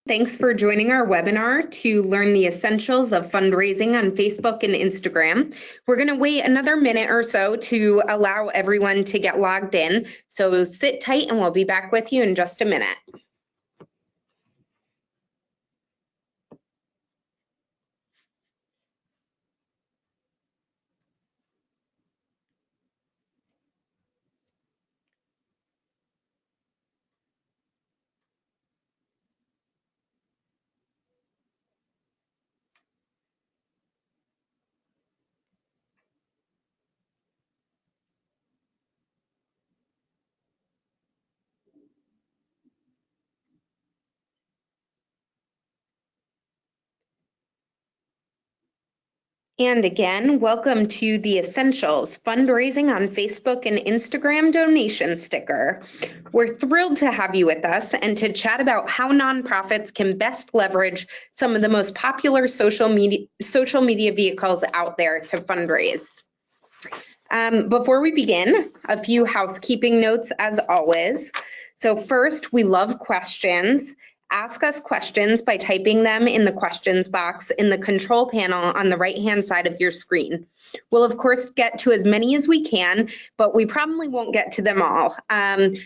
Thanks for joining our webinar to learn the essentials of fundraising on Facebook and Instagram. We're going to wait another minute or so to allow everyone to get logged in. So sit tight and we'll be back with you in just a minute. And again, welcome to the Essentials Fundraising on Facebook and Instagram donation sticker. We're thrilled to have you with us and to chat about how nonprofits can best leverage some of the most popular social media vehicles out there to fundraise. Before we begin, a few housekeeping notes as always. So first, we love questions. Ask us questions by typing them in the questions box in the control panel on the right-hand side of your screen. We'll of course get to as many as we can, but we probably won't get to them all.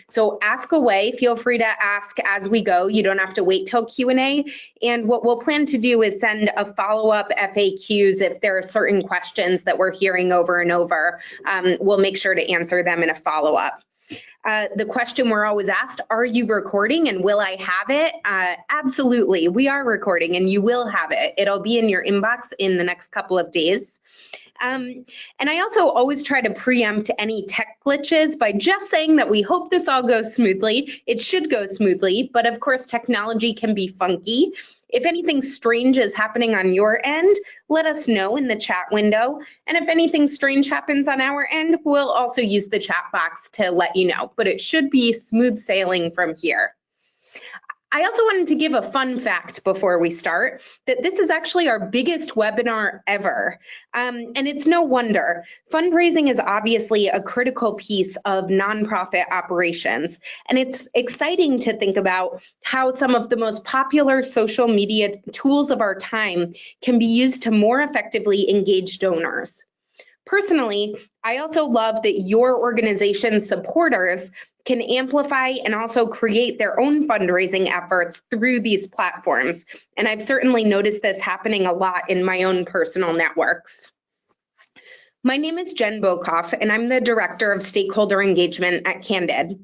So ask away, feel free to ask as we go. You don't have to wait till Q&A. And what we'll plan to do is send a follow-up FAQs if there are certain questions that we're hearing over and over. We'll make sure to answer them in a follow-up. The question we're always asked, are you recording and will I have it? Absolutely, we are recording and you will have it. It'll be in your inbox in the next couple of days. And I also always try to preempt any tech glitches by just saying that we hope this all goes smoothly. It should go smoothly, but of course technology can be funky. If anything strange is happening on your end, let us know in the chat window. And if anything strange happens on our end, we'll also use the chat box to let you know, but it should be smooth sailing from here. I also wanted to give a fun fact before we start, that this is actually our biggest webinar ever. And it's no wonder. Fundraising is obviously a critical piece of nonprofit operations. And it's exciting to think about how some of the most popular social media tools of our time can be used to more effectively engage donors. Personally, I also love that your organization's supporters can amplify and also create their own fundraising efforts through these platforms. And I've certainly noticed this happening a lot in my own personal networks. My name is Jen Bokoff, and I'm the Director of Stakeholder Engagement at Candid.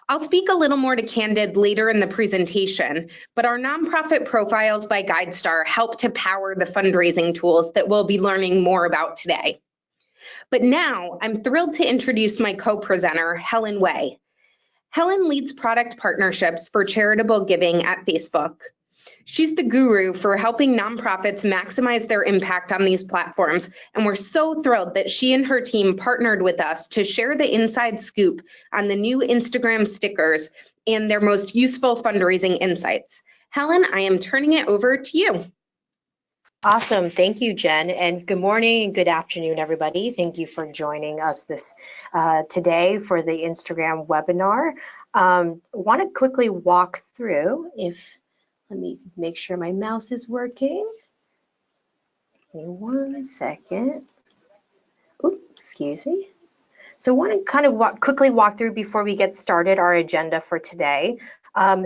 I'll speak a little more to Candid later in the presentation, but our nonprofit profiles by GuideStar help to power the fundraising tools that we'll be learning more about today. But now I'm thrilled to introduce my co-presenter, Helen Way. Helen leads product partnerships for charitable giving at Facebook. She's the guru for helping nonprofits maximize their impact on these platforms, and we're so thrilled that she and her team partnered with us to share the inside scoop on the new Instagram stickers and their most useful fundraising insights. Helen, I am turning it over to you. Awesome. Thank you, Jen. And good morning and good afternoon, everybody. Thank you for joining us today for the Instagram webinar. I want to quickly walk through let me make sure my mouse is working. Give me 1 second. Oops, excuse me. So I want to kind of quickly walk through before we get started our agenda for today.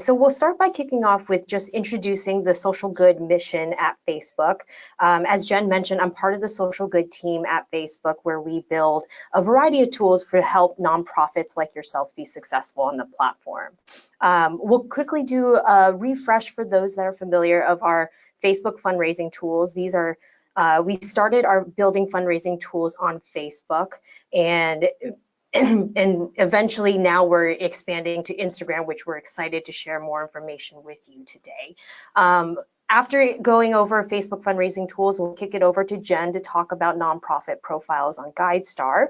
So we'll start by kicking off with just introducing the social good mission at Facebook. As Jen mentioned, I'm part of the social good team at Facebook, where we build a variety of tools to help nonprofits like yourselves be successful on the platform. We'll quickly do a refresh for those that are familiar of our Facebook fundraising tools. These are we started our building fundraising tools on Facebook, and eventually now we're expanding to Instagram, which we're excited to share more information with you today. After going over Facebook fundraising tools, we'll kick it over to Jen to talk about nonprofit profiles on GuideStar.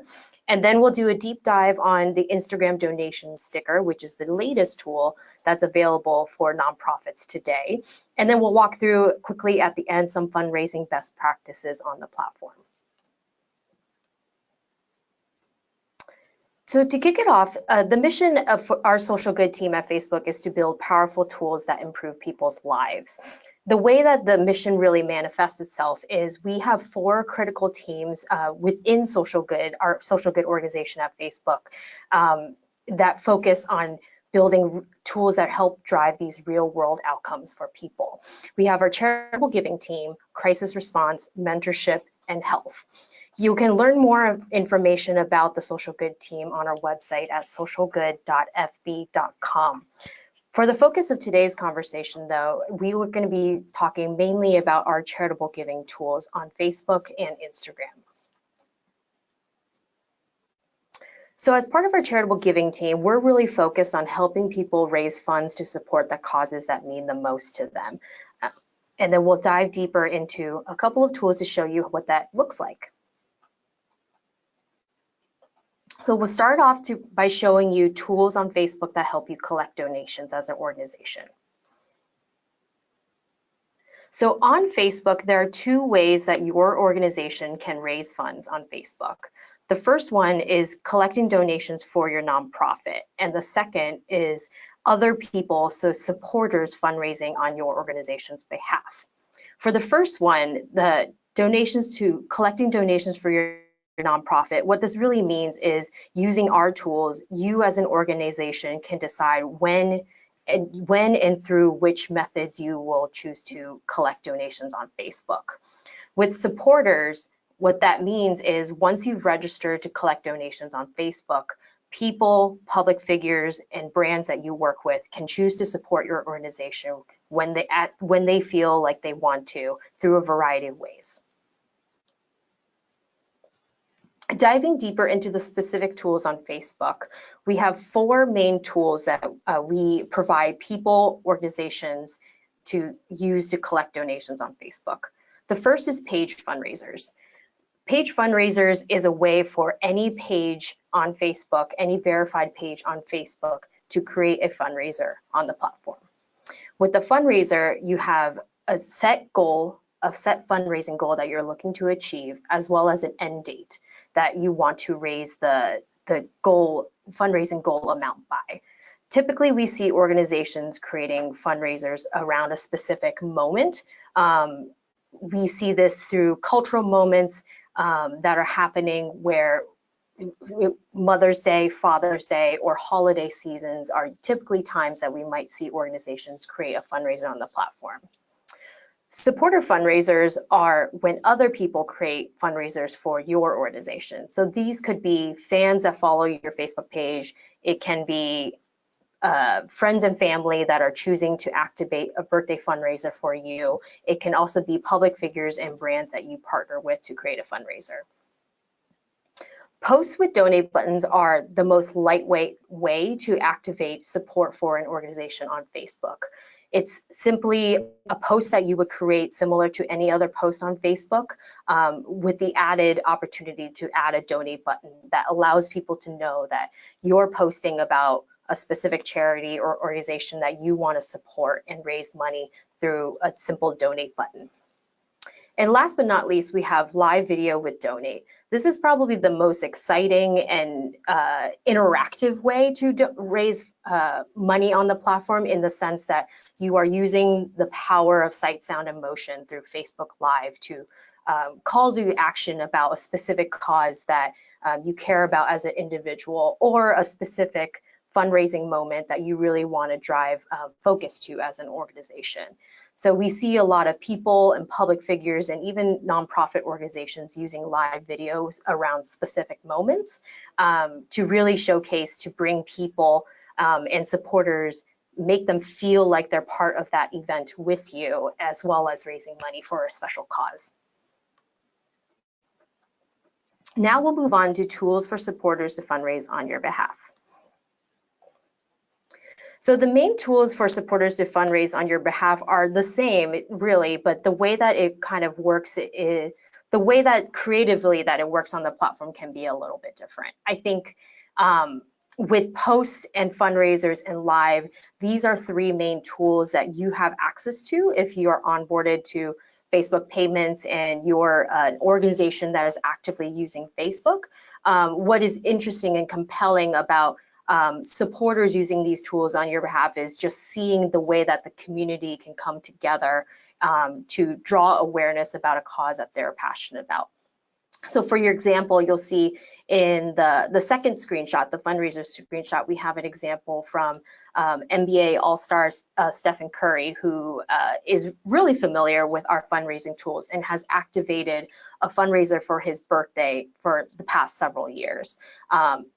And then we'll do a deep dive on the Instagram donation sticker, which is the latest tool that's available for nonprofits today. And then we'll walk through quickly at the end some fundraising best practices on the platform. So to kick it off, the mission of our social good team at Facebook is to build powerful tools that improve people's lives. The way that the mission really manifests itself is we have 4 critical teams within social good, our social good organization at Facebook, that focus on building tools that help drive these real world outcomes for people. We have our charitable giving team, crisis response, mentorship, and health. You can learn more information about the Social Good team on our website at socialgood.fb.com. For the focus of today's conversation, though, we are going to be talking mainly about our charitable giving tools on Facebook and Instagram. So as part of our charitable giving team, we're really focused on helping people raise funds to support the causes that mean the most to them. And then we'll dive deeper into a couple of tools to show you what that looks like. So we'll start off by showing you tools on Facebook that help you collect donations as an organization. So on Facebook, there are 2 ways that your organization can raise funds on Facebook. The first one is collecting donations for your nonprofit, and the second is other people, so supporters, fundraising on your organization's behalf. For the first one, the collecting donations for your nonprofit, what this really means is using our tools, you as an organization can decide when and through which methods you will choose to collect donations on Facebook. With supporters, what that means is once you've registered to collect donations on Facebook, people, public figures, and brands that you work with can choose to support your organization when they feel like they want to through a variety of ways. Diving deeper into the specific tools on Facebook, we have 4 main tools that we provide people, organizations to use to collect donations on Facebook. The first is page fundraisers. Page fundraisers is a way for any page on Facebook, any verified page on Facebook, to create a fundraiser on the platform. With the fundraiser, you have a set fundraising goal that you're looking to achieve, as well as an end date that you want to raise the fundraising goal amount by. Typically, we see organizations creating fundraisers around a specific moment. We see this through cultural moments that are happening where Mother's Day, Father's Day, or holiday seasons are typically times that we might see organizations create a fundraiser on the platform. Supporter fundraisers are when other people create fundraisers for your organization. So these could be fans that follow your Facebook page. It can be friends and family that are choosing to activate a birthday fundraiser for you. It can also be public figures and brands that you partner with to create a fundraiser. Posts with donate buttons are the most lightweight way to activate support for an organization on Facebook. It's simply a post that you would create similar to any other post on Facebook with the added opportunity to add a donate button that allows people to know that you're posting about a specific charity or organization that you want to support and raise money through a simple donate button. And last but not least, we have live video with donate. This is probably the most exciting and interactive way to raise money on the platform, in the sense that you are using the power of sight, sound, and motion through Facebook Live to call to action about a specific cause that you care about as an individual, or a specific fundraising moment that you really want to drive focus to as an organization. So we see a lot of people and public figures and even nonprofit organizations using live videos around specific moments to really showcase, to bring people and supporters, make them feel like they're part of that event with you, as well as raising money for a special cause. Now we'll move on to tools for supporters to fundraise on your behalf. So the main tools for supporters to fundraise on your behalf are the same, really, but the way that it kind of works is the way that creatively that it works on the platform can be a little bit different. I think with posts and fundraisers and live, these are 3 main tools that you have access to if you are onboarded to Facebook payments and you're an organization that is actively using Facebook, what is interesting and compelling about supporters using these tools on your behalf is just seeing the way that the community can come together to draw awareness about a cause that they're passionate about. So for your example, you'll see in the second screenshot, the fundraiser screenshot, we have an example from NBA All-Star Stephen Curry, who is really familiar with our fundraising tools and has activated a fundraiser for his birthday for the past several years.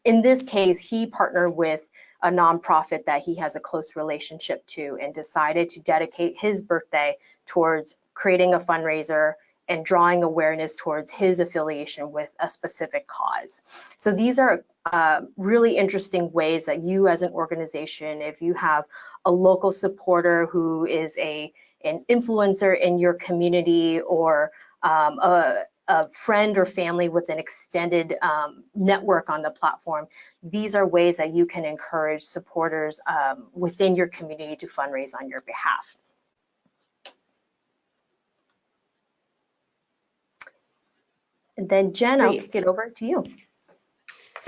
In this case, he partnered with a nonprofit that he has a close relationship to and decided to dedicate his birthday towards creating a fundraiser and drawing awareness towards his affiliation with a specific cause. So these are really interesting ways that you as an organization, if you have a local supporter who is an influencer in your community or a friend or family with an extended network on the platform, these are ways that you can encourage supporters within your community to fundraise on your behalf. And then Jen, I'll kick it over to you.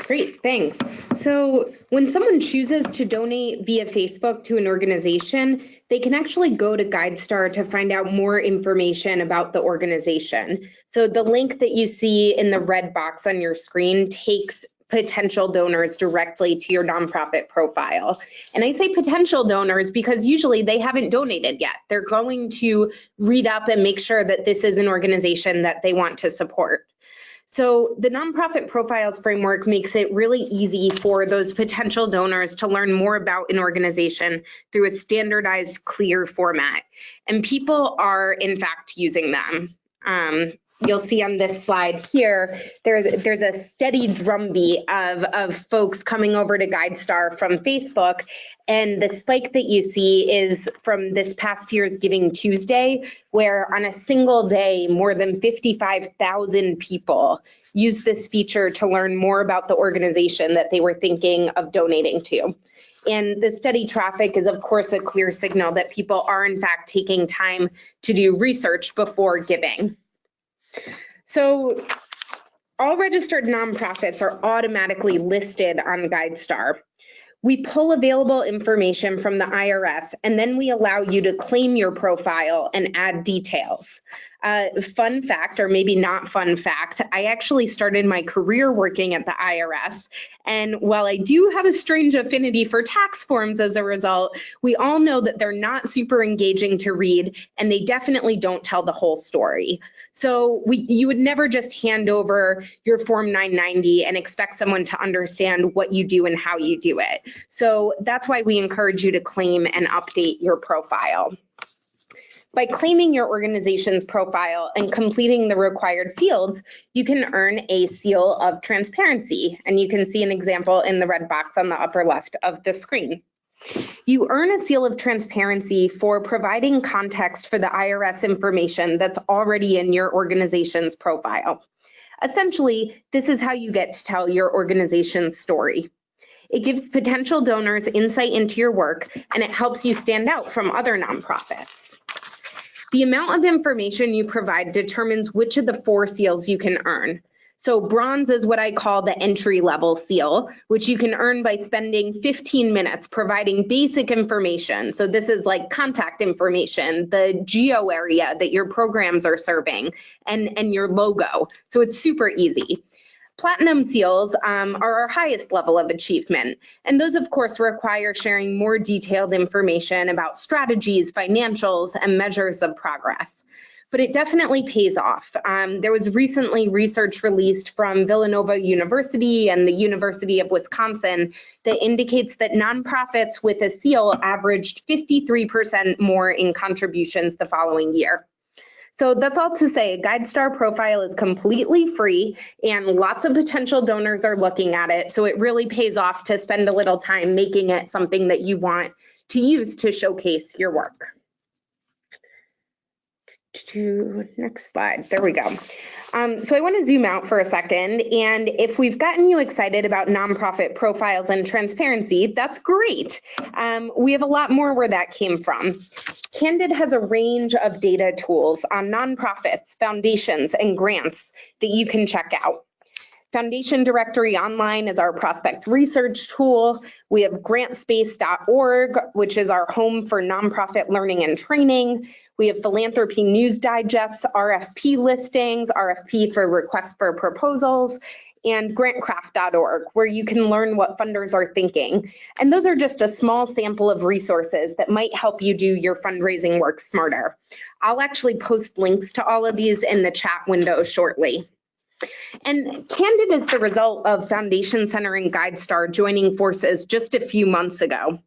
Great, thanks. So when someone chooses to donate via Facebook to an organization, they can actually go to GuideStar to find out more information about the organization. So the link that you see in the red box on your screen takes potential donors directly to your nonprofit profile. And I say potential donors because usually they haven't donated yet. They're going to read up and make sure that this is an organization that they want to support. So the nonprofit profiles framework makes it really easy for those potential donors to learn more about an organization through a standardized, clear format. And people are, in fact, using them. You'll see on this slide here, there's a steady drumbeat of folks coming over to GuideStar from Facebook. And the spike that you see is from this past year's Giving Tuesday, where on a single day, more than 55,000 people used this feature to learn more about the organization that they were thinking of donating to. And the steady traffic is, of course, a clear signal that people are, in fact, taking time to do research before giving. So all registered nonprofits are automatically listed on GuideStar. We pull available information from the IRS, and then we allow you to claim your profile and add details. Fun fact, or maybe not fun fact, I actually started my career working at the IRS. And while I do have a strange affinity for tax forms as a result, we all know that they're not super engaging to read, and they definitely don't tell the whole story. So you would never just hand over your Form 990 and expect someone to understand what you do and how you do it. So that's why we encourage you to claim and update your profile. By claiming your organization's profile and completing the required fields, you can earn a seal of transparency. And you can see an example in the red box on the upper left of the screen. You earn a seal of transparency for providing context for the IRS information that's already in your organization's profile. Essentially, this is how you get to tell your organization's story. It gives potential donors insight into your work, and it helps you stand out from other nonprofits. The amount of information you provide determines which of the 4 seals you can earn. So bronze is what I call the entry-level seal, which you can earn by spending 15 minutes providing basic information. So this is like contact information, the geo area that your programs are serving, and your logo. So it's super easy. Platinum seals are our highest level of achievement, and those of course require sharing more detailed information about strategies, financials, and measures of progress. But it definitely pays off. There was recently research released from Villanova University and the University of Wisconsin that indicates that nonprofits with a seal averaged 53% more in contributions the following year. So that's all to say, GuideStar profile is completely free and lots of potential donors are looking at it. So it really pays off to spend a little time making it something that you want to use to showcase your work. switch to next slide. There we go. So I want to zoom out for a second. And if we've gotten you excited about nonprofit profiles and transparency, that's great. We have a lot more where that came from. Candid has a range of data tools on nonprofits, foundations, and grants that you can check out. Foundation Directory Online is our prospect research tool. We have grantspace.org, which is our home for nonprofit learning and training. We have Philanthropy News Digests, RFP listings, RFP for requests for proposals, and grantcraft.org, where you can learn what funders are thinking. And those are just a small sample of resources that might help you do your fundraising work smarter. I'll actually post links to all of these in the chat window shortly. And Candid is the result of Foundation Center and GuideStar joining forces just a few months ago.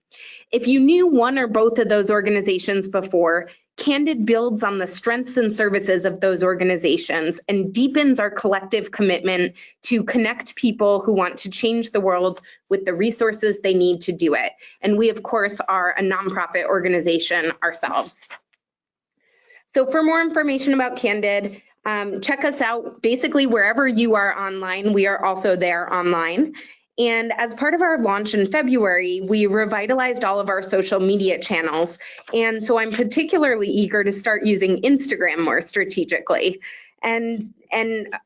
If you knew one or both of those organizations before, Candid builds on the strengths and services of those organizations and deepens our collective commitment to connect people who want to change the world with the resources they need to do it. And we, of course, are a nonprofit organization ourselves. So for more information about Candid, check us out basically wherever you are online. We are also there online. And as part of our launch in February, we revitalized all of our social media channels. And so I'm particularly eager to start using Instagram more strategically. And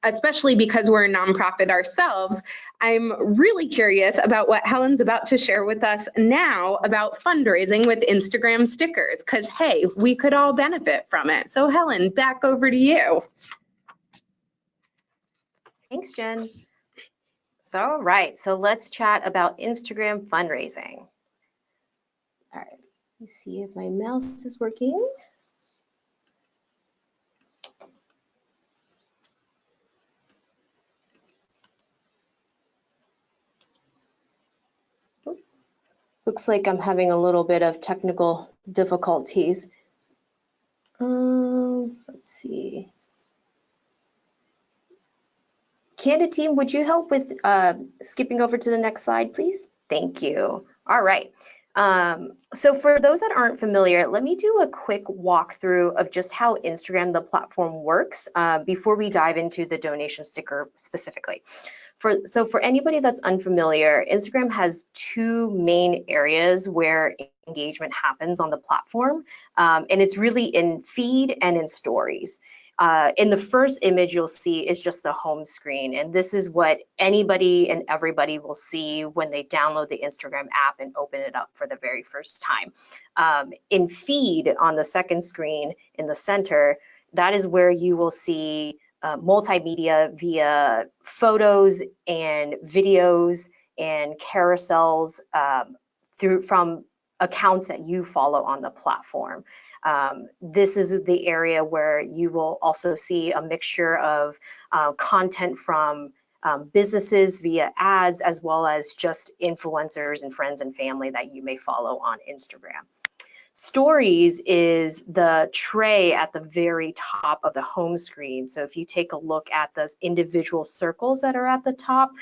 especially because we're a nonprofit ourselves, I'm really curious about what Helen's about to share with us now about fundraising with Instagram stickers, because hey, we could all benefit from it. So Helen, back over to you. Thanks, Jen. So, right, so let's chat about Instagram fundraising. All right, let me see if my mouse is working. Looks like I'm having a little bit of technical difficulties. Let's see. Candid team, would you help with skipping over to the next slide, please? Thank you. All right. So for those that aren't familiar, let me do a quick walkthrough of just how Instagram, the platform, works before we dive into the donation sticker specifically. So for anybody that's unfamiliar, Instagram has two main areas where engagement happens on the platform, and it's really in feed and in stories. In the first image you'll see is just the home screen, and this is what anybody and everybody will see when they download the Instagram app and open it up for the very first time. In feed on the second screen in the center, that is where you will see multimedia via photos and videos and carousels from accounts that you follow on the platform. This is the area where you will also see a mixture of content from businesses via ads, as well as just influencers and friends and family that you may follow on Instagram. Stories is the tray at the very top of the home screen. So if you take a look at those individual circles that are at the top,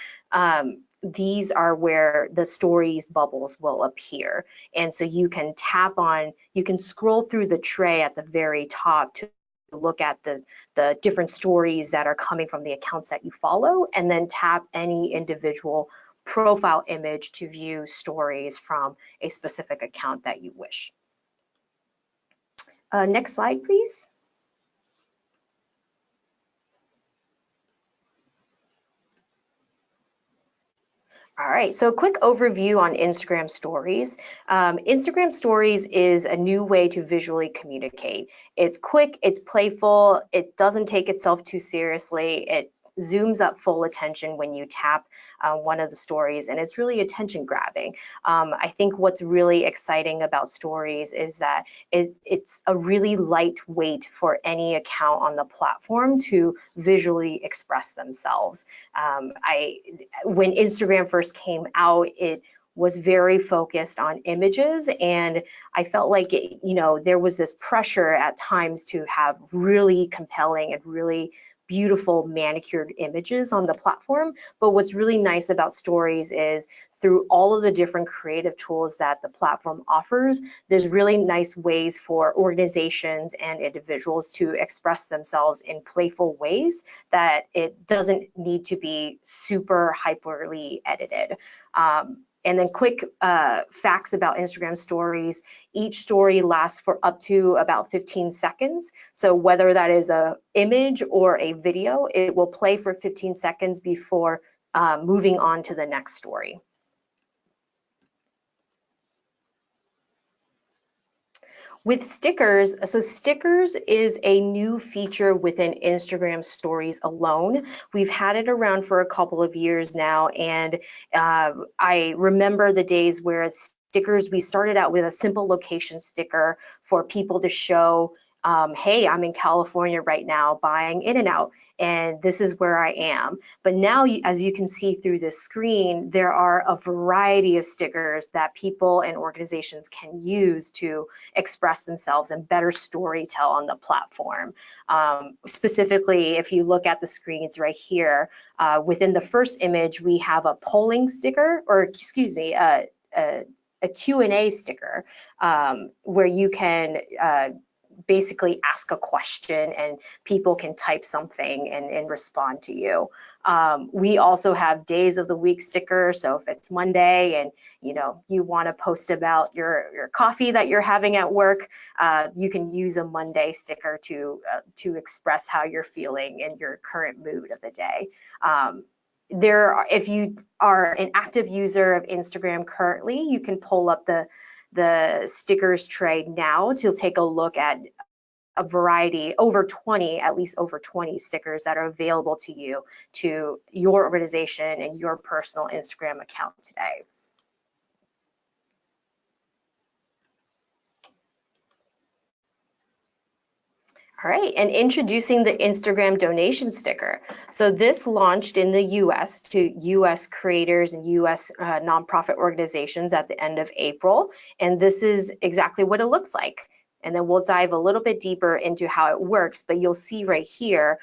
these are where the stories bubbles will appear. And so you can tap on, you can scroll through the tray at the very top to look at the different stories that are coming from the accounts that you follow, and then tap any individual profile image to view stories from a specific account that you wish. Next slide, please. All right, so a quick overview on Instagram Stories. Instagram Stories is a new way to visually communicate. It's quick, it's playful, it doesn't take itself too seriously, it zooms up full attention when you tap one of the stories, and it's really attention grabbing. I think what's really exciting about stories is that it's a really lightweight for any account on the platform to visually express themselves. When Instagram first came out, it was very focused on images, and I felt like there was this pressure at times to have really compelling and really beautiful manicured images on the platform. But what's really nice about stories is through all of the different creative tools that the platform offers, there's really nice ways for organizations and individuals to express themselves in playful ways that it doesn't need to be super hyperly edited. And then quick facts about Instagram stories. Each story lasts for up to about 15 seconds. So whether that is an image or a video, it will play for 15 seconds before moving on to the next story. With stickers, so stickers is a new feature within Instagram stories alone. We've had it around for a couple of years now, and I remember the days where stickers, we started out with a simple location sticker for people to show, hey, I'm in California right now buying In-N-Out, and this is where I am. But now, as you can see through this screen, there are a variety of stickers that people and organizations can use to express themselves and better storytell on the platform. Specifically, if you look at the screens right here, within the first image, we have a polling sticker, or excuse me, a Q&A sticker where you can basically ask a question and people can type something and respond to you. We also have days of the week sticker. So if it's Monday and you want to post about your coffee that you're having at work, you can use a Monday sticker to express how you're feeling and your current mood of the day. If you are an active user of Instagram currently, you can pull up the stickers tray now to take a look at a variety, at least over 20 stickers that are available to you, to your organization and your personal Instagram account today. All right, and introducing the Instagram donation sticker. So this launched in the US to US creators and US nonprofit organizations at the end of April. And this is exactly what it looks like. And then we'll dive a little bit deeper into how it works, but you'll see right here,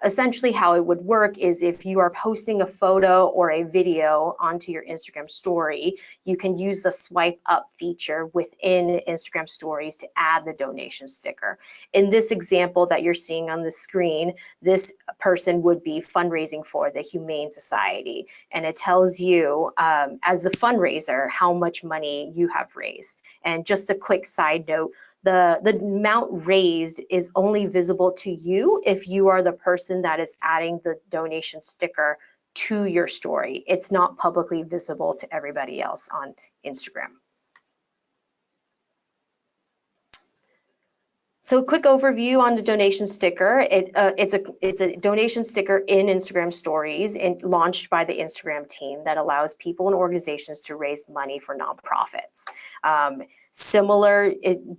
essentially how it would work is if you are posting a photo or a video onto your Instagram story, you can use the swipe up feature within Instagram stories to add the donation sticker. In this example that you're seeing on the screen, this person would be fundraising for the Humane Society, and it tells you as the fundraiser how much money you have raised. And just a quick side note, the amount raised is only visible to you if you are the person that is adding the donation sticker to your story. It's not publicly visible to everybody else on Instagram. So a quick overview on the donation sticker. It's a donation sticker in Instagram stories and launched by the Instagram team that allows people and organizations to raise money for nonprofits. Similar,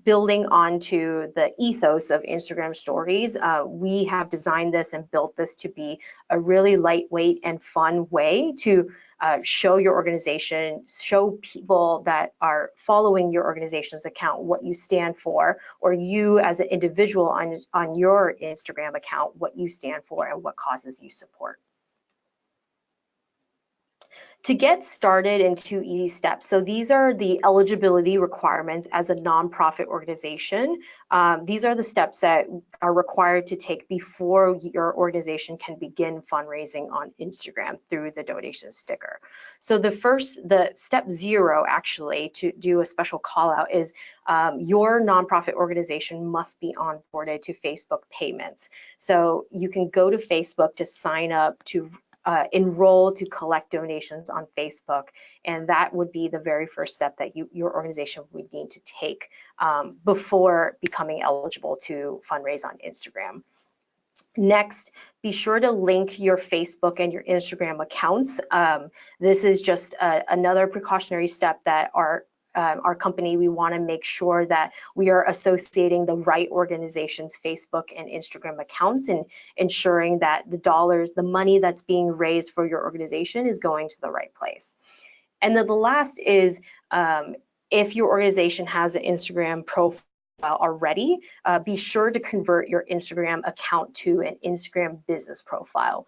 building onto the ethos of Instagram stories, we have designed this and built this to be a really lightweight and fun way to show your organization, show people that are following your organization's account what you stand for, or you as an individual on your Instagram account, what you stand for and what causes you support. To get started in 2 easy steps. So these are the eligibility requirements as a nonprofit organization. These are the steps that are required to take before your organization can begin fundraising on Instagram through the donation sticker. So the step 0 actually to do a special call out is your nonprofit organization must be onboarded to Facebook payments. So you can go to Facebook to sign up to enroll to collect donations on Facebook, and that would be the very first step that your organization would need to take before becoming eligible to fundraise on Instagram. Next, be sure to link your Facebook and your Instagram accounts. This is just another precautionary step that our company, we want to make sure that we are associating the right organization's Facebook and Instagram accounts and ensuring that the money that's being raised for your organization is going to the right place. And then the last is if your organization has an Instagram profile are ready, be sure to convert your Instagram account to an Instagram business profile.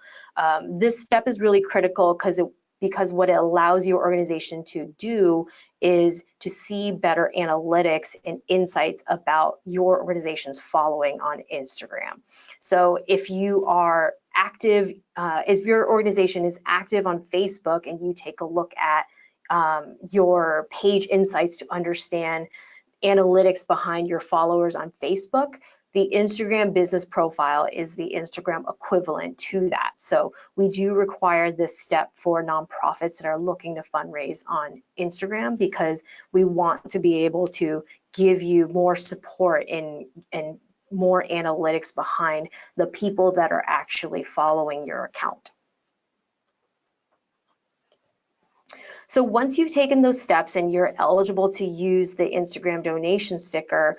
This step is really critical because what it allows your organization to do is to see better analytics and insights about your organization's following on Instagram. So if you are active, if your organization is active on Facebook and you take a look at your page insights to understand analytics behind your followers on Facebook, the Instagram business profile is the Instagram equivalent to that. So we do require this step for nonprofits that are looking to fundraise on Instagram because we want to be able to give you more support and more analytics behind the people that are actually following your account. So once you've taken those steps and you're eligible to use the Instagram donation sticker,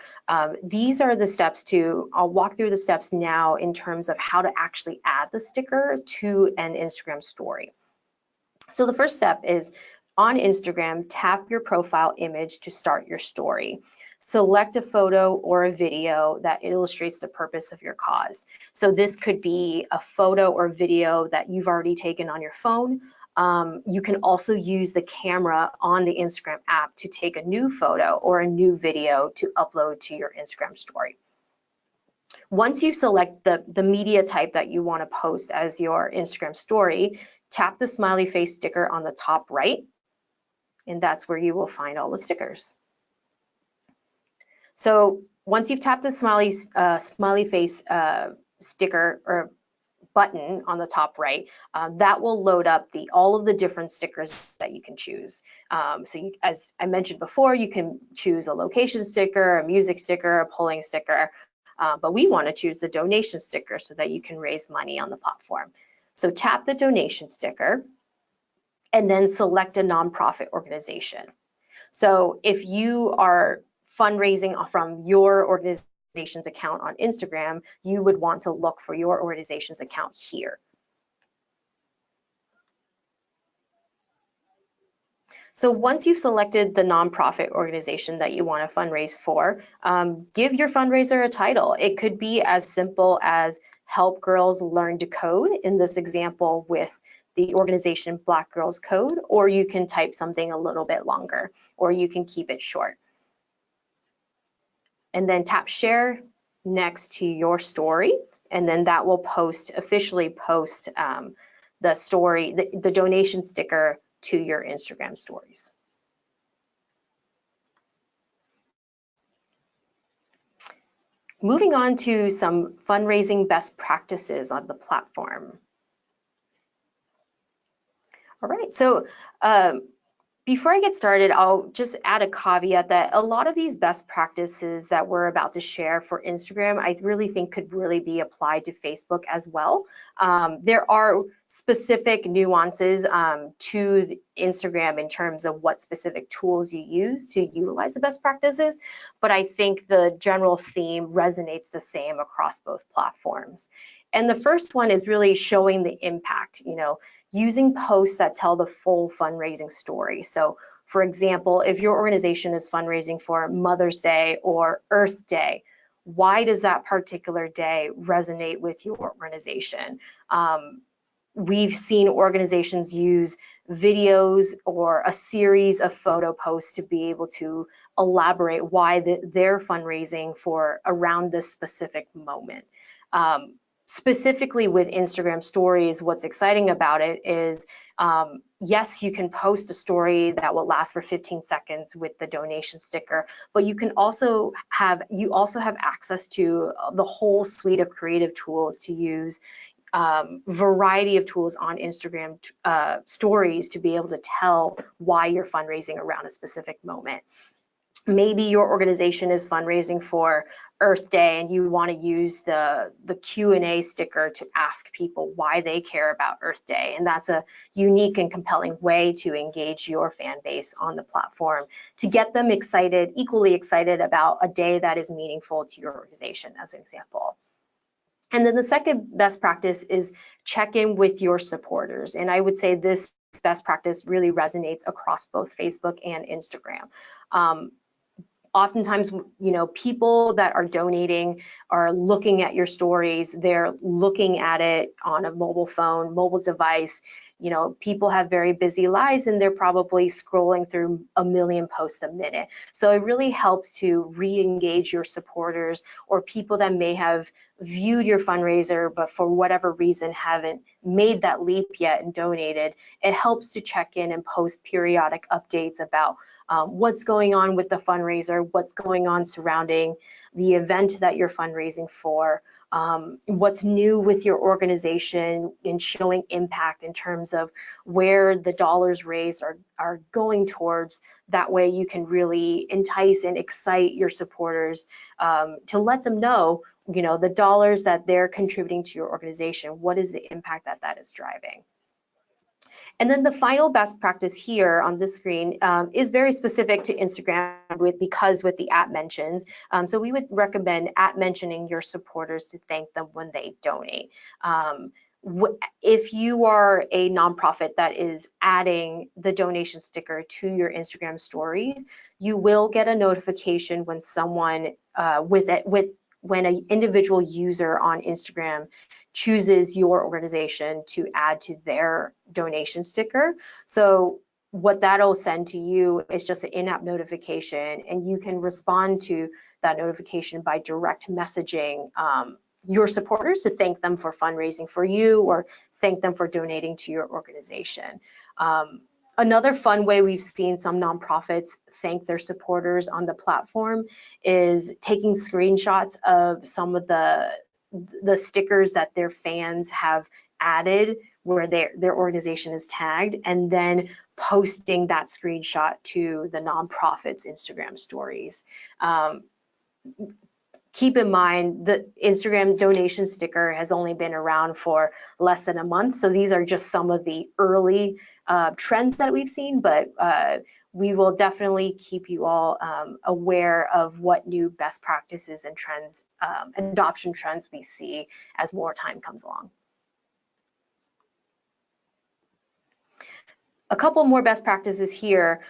these are the steps I'll walk through the steps now in terms of how to actually add the sticker to an Instagram story. So the first step is on Instagram, tap your profile image to start your story. Select a photo or a video that illustrates the purpose of your cause. So this could be a photo or video that you've already taken on your phone. You can also use the camera on the Instagram app to take a new photo or a new video to upload to your Instagram story. Once you select the media type that you want to post as your Instagram story, tap the smiley face sticker on the top right, and that's where you will find all the stickers. So once you've tapped the smiley face sticker or button on the top right, that will load up all of the different stickers that you can choose. As I mentioned before, you can choose a location sticker, a music sticker, a polling sticker, but we want to choose the donation sticker so that you can raise money on the platform. So tap the donation sticker and then select a nonprofit organization. So if you are fundraising from your organization's account on Instagram, you would want to look for your organization's account here. So once you've selected the nonprofit organization that you want to fundraise for, give your fundraiser a title. It could be as simple as Help Girls Learn to Code, in this example with the organization Black Girls Code, or you can type something a little bit longer, or you can keep it short. And then tap share next to your story, and then that will officially post the story, the donation sticker to your Instagram stories. Moving on to some fundraising best practices on the platform. All right, so before I get started, I'll just add a caveat that a lot of these best practices that we're about to share for Instagram, I really think could really be applied to Facebook as well. There are specific nuances to Instagram in terms of what specific tools you use to utilize the best practices, but I think the general theme resonates the same across both platforms. And the first one is really showing the impact, using posts that tell the full fundraising story. So for example, if your organization is fundraising for Mother's Day or Earth Day, why does that particular day resonate with your organization? We've seen organizations use videos or a series of photo posts to be able to elaborate why they're fundraising for around this specific moment. Specifically with Instagram stories, what's exciting about it is, yes, you can post a story that will last for 15 seconds with the donation sticker, but you also have access to the whole suite of creative tools to use, variety of tools on Instagram stories to be able to tell why you're fundraising around a specific moment. Maybe your organization is fundraising for Earth Day and you want to use the Q&A sticker to ask people why they care about Earth Day. And that's a unique and compelling way to engage your fan base on the platform to get them excited, equally excited about a day that is meaningful to your organization, as an example. And then the second best practice is check in with your supporters. And I would say this best practice really resonates across both Facebook and Instagram. Oftentimes, people that are donating are looking at your stories. They're looking at it on a mobile phone, mobile device. People have very busy lives and they're probably scrolling through a million posts a minute. So it really helps to re-engage your supporters or people that may have viewed your fundraiser but for whatever reason haven't made that leap yet and donated. It helps to check in and post periodic updates about what's going on with the fundraiser, what's going on surrounding the event that you're fundraising for, what's new with your organization in showing impact in terms of where the dollars raised are going towards. That way you can really entice and excite your supporters to let them know, the dollars that they're contributing to your organization, what is the impact that is driving. And then the final best practice here on this screen is very specific to Instagram because with the @mentions. So we would recommend @mentioning your supporters to thank them when they donate. If you are a nonprofit that is adding the donation sticker to your Instagram stories, you will get a notification when someone when an individual user on Instagram chooses your organization to add to their donation sticker. So what that'll send to you is just an in-app notification, and you can respond to that notification by direct messaging your supporters to thank them for fundraising for you or thank them for donating to your organization. Another fun way we've seen some nonprofits thank their supporters on the platform is taking screenshots of some of the stickers that their fans have added where their organization is tagged, and then posting that screenshot to the nonprofit's Instagram stories. Keep in mind the Instagram donation sticker has only been around for less than a month, so these are just some of the early trends that we've seen, but we will definitely keep you all aware of what new best practices and trends, adoption trends we see as more time comes along. A couple more best practices here.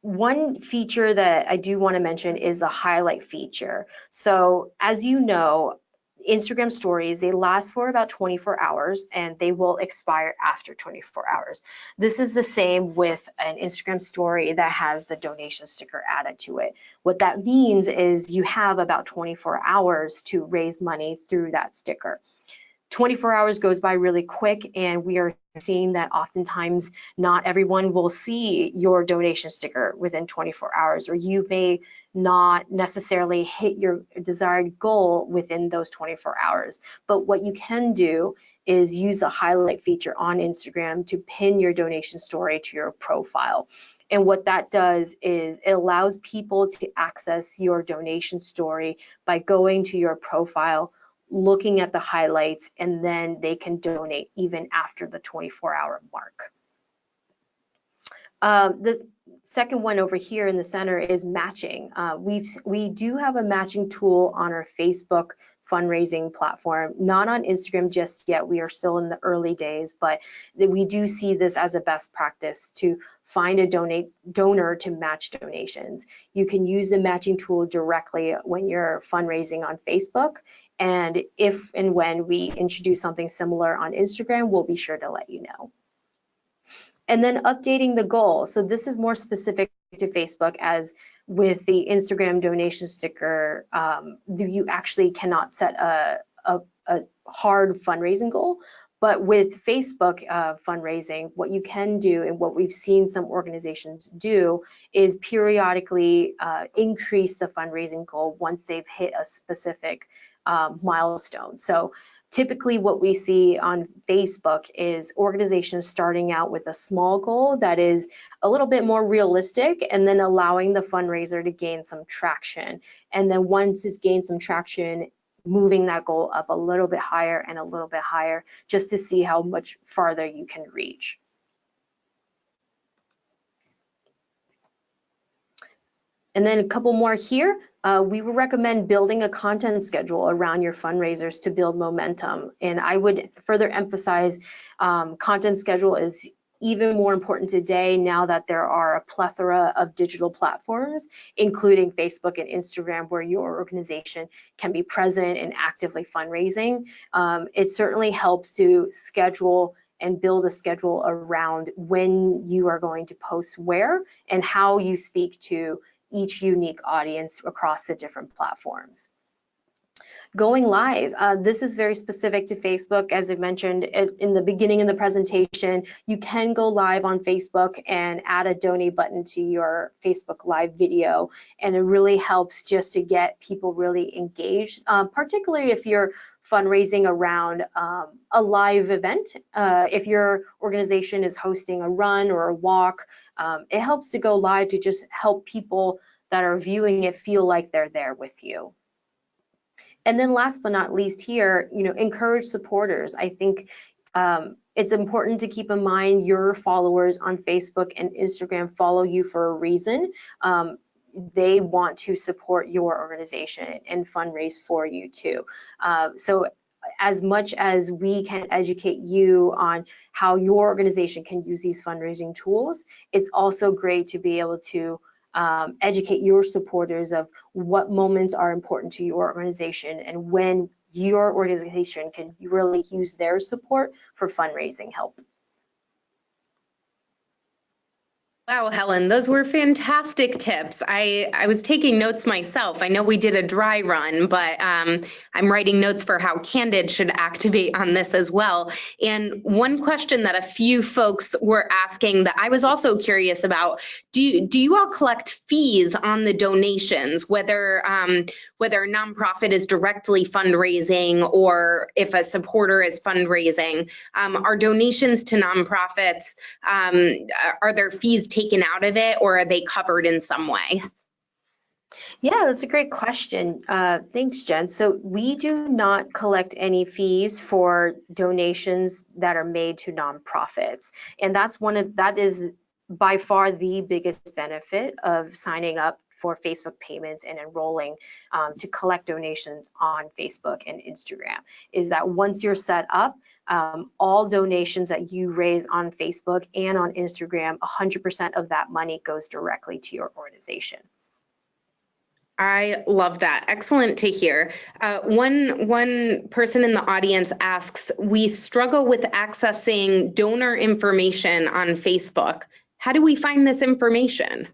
One feature that I do want to mention is the highlight feature. So as you know, Instagram stories, they last for about 24 hours and they will expire after 24 hours. This is the same with an Instagram story that has the donation sticker added to it. What that means is you have about 24 hours to raise money through that sticker. 24 hours goes by really quick, and we are seeing that oftentimes not everyone will see your donation sticker within 24 hours, or you may not necessarily hit your desired goal within those 24 hours. But what you can do is use a highlight feature on Instagram to pin your donation story to your profile. And what that does is it allows people to access your donation story by going to your profile, looking at the highlights, and then they can donate even after the 24-hour mark. The second one over here in the center is matching. We do have a matching tool on our Facebook fundraising platform, not on Instagram just yet. We are still in the early days, but we do see this as a best practice to find a donor to match donations. You can use the matching tool directly when you're fundraising on Facebook, and if and when we introduce something similar on Instagram, we'll be sure to let you know. And then updating the goal. So this is more specific to Facebook, as with the Instagram donation sticker, you actually cannot set a hard fundraising goal. But with Facebook fundraising, what you can do, and what we've seen some organizations do, is periodically increase the fundraising goal once they've hit a specific milestone. So typically what we see on Facebook is organizations starting out with a small goal that is a little bit more realistic, and then allowing the fundraiser to gain some traction. And then once it's gained some traction, moving that goal up a little bit higher and a little bit higher, just to see how much farther you can reach. And then a couple more here. We would recommend building a content schedule around your fundraisers to build momentum. And I would further emphasize content schedule is even more important today now that there are a plethora of digital platforms, including Facebook and Instagram, where your organization can be present and actively fundraising. It certainly helps to schedule and build a schedule around when you are going to post where and how you speak to each unique audience across the different platforms. Going live, this is very specific to Facebook. As I mentioned in the beginning of the presentation, you can go live on Facebook and add a donate button to your Facebook live video, and it really helps just to get people really engaged, particularly if you're fundraising around a live event. If your organization is hosting a run or a walk, it helps to go live to just help people that are viewing it feel like they're there with you. And then last but not least here, encourage supporters. I think it's important to keep in mind your followers on Facebook and Instagram follow you for a reason. They want to support your organization and fundraise for you too. So as much as we can educate you on how your organization can use these fundraising tools, it's also great to be able to educate your supporters of what moments are important to your organization and when your organization can really use their support for fundraising help. Wow, Helen, those were fantastic tips. I was taking notes myself. I know we did a dry run, but I'm writing notes for how Candid should activate on this as well. And one question that a few folks were asking that I was also curious about, do you all collect fees on the donations, whether a nonprofit is directly fundraising or if a supporter is fundraising? Are donations to nonprofits, are there fees taken out of it, or are they covered in some way? Yeah, that's a great question. Thanks, Jen. So we do not collect any fees for donations that are made to nonprofits. And that is by far the biggest benefit of signing up for Facebook payments and enrolling to collect donations on Facebook and Instagram, is that once you're set up, all donations that you raise on Facebook and on Instagram, 100% of that money goes directly to your organization. I love that. Excellent to hear. One person in the audience asks, we struggle with accessing donor information on Facebook. How do we find this information?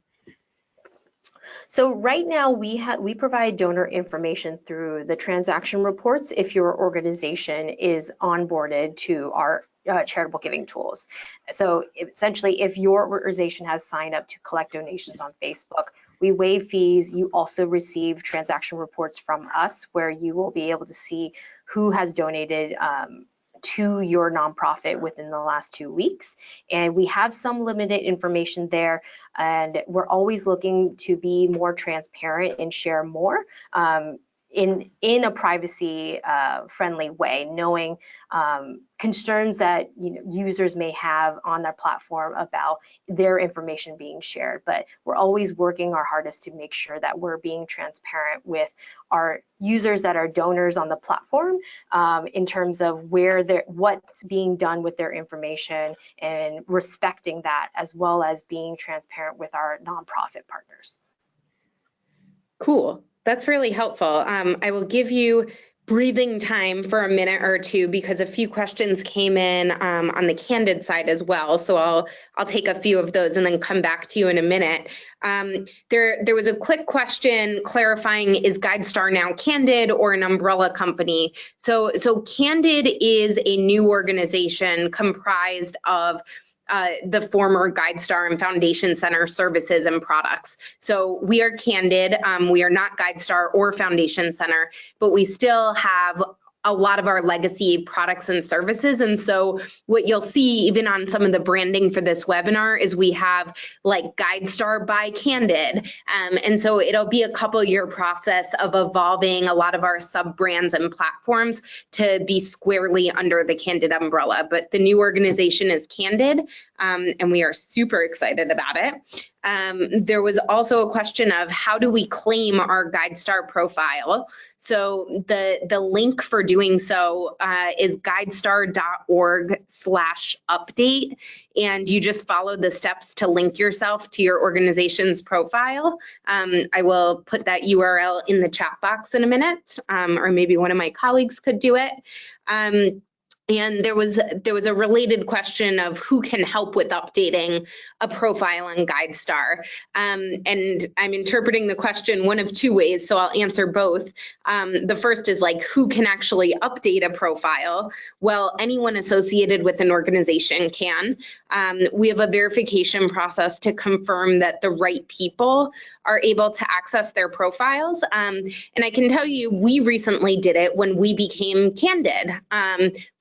So right now we provide donor information through the transaction reports if your organization is onboarded to our charitable giving tools. So essentially, if your organization has signed up to collect donations on Facebook, we waive fees. You also receive transaction reports from us where you will be able to see who has donated to your nonprofit within the last 2 weeks. And we have some limited information there, and we're always looking to be more transparent and share more in a privacy friendly way, knowing concerns that users may have on their platform about their information being shared. But we're always working our hardest to make sure that we're being transparent with our users that are donors on the platform in terms of what's being done with their information, and respecting that, as well as being transparent with our nonprofit partners. Cool. That's really helpful. I will give you breathing time for a minute or two because a few questions came in on the Candid side as well. So I'll take a few of those and then come back to you in a minute. There was a quick question clarifying, is GuideStar now Candid or an umbrella company? So Candid is a new organization comprised of the former GuideStar and Foundation Center services and products. So we are Candid. We are not GuideStar or Foundation Center, but we still have a lot of our legacy products and services. And so what you'll see even on some of the branding for this webinar is we have like GuideStar by Candid. And so it'll be a couple-year process of evolving a lot of our sub-brands and platforms to be squarely under the Candid umbrella. But the new organization is Candid, and we are super excited about it. There was also a question of how do we claim our GuideStar profile? So the link for doing so is guidestar.org/update, and you just follow the steps to link yourself to your organization's profile. I will put that URL in the chat box in a minute, or maybe one of my colleagues could do it. And there was a related question of who can help with updating a profile on GuideStar. And I'm interpreting the question one of two ways, so I'll answer both. The first is like, who can actually update a profile? Well, anyone associated with an organization can. We have a verification process to confirm that the right people are able to access their profiles. And I can tell you, we recently did it when we became Candid.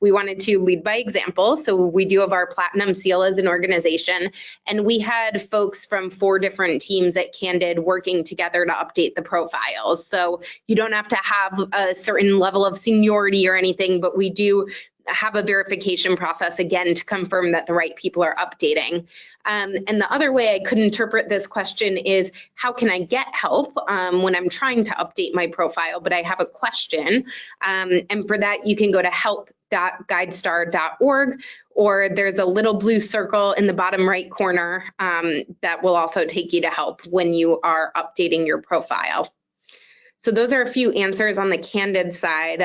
We wanted to lead by example, so we do have our platinum seal as an organization, and we had folks from 4 different teams at Candid working together to update the profiles. So you don't have to have a certain level of seniority or anything, but we do have a verification process, again, to confirm that the right people are updating. And the other way I could interpret this question is, how can I get help when I'm trying to update my profile, but I have a question? And for that, you can go to help.guidestar.org, or there's a little blue circle in the bottom right corner that will also take you to help when you are updating your profile. So those are a few answers on the Candid side.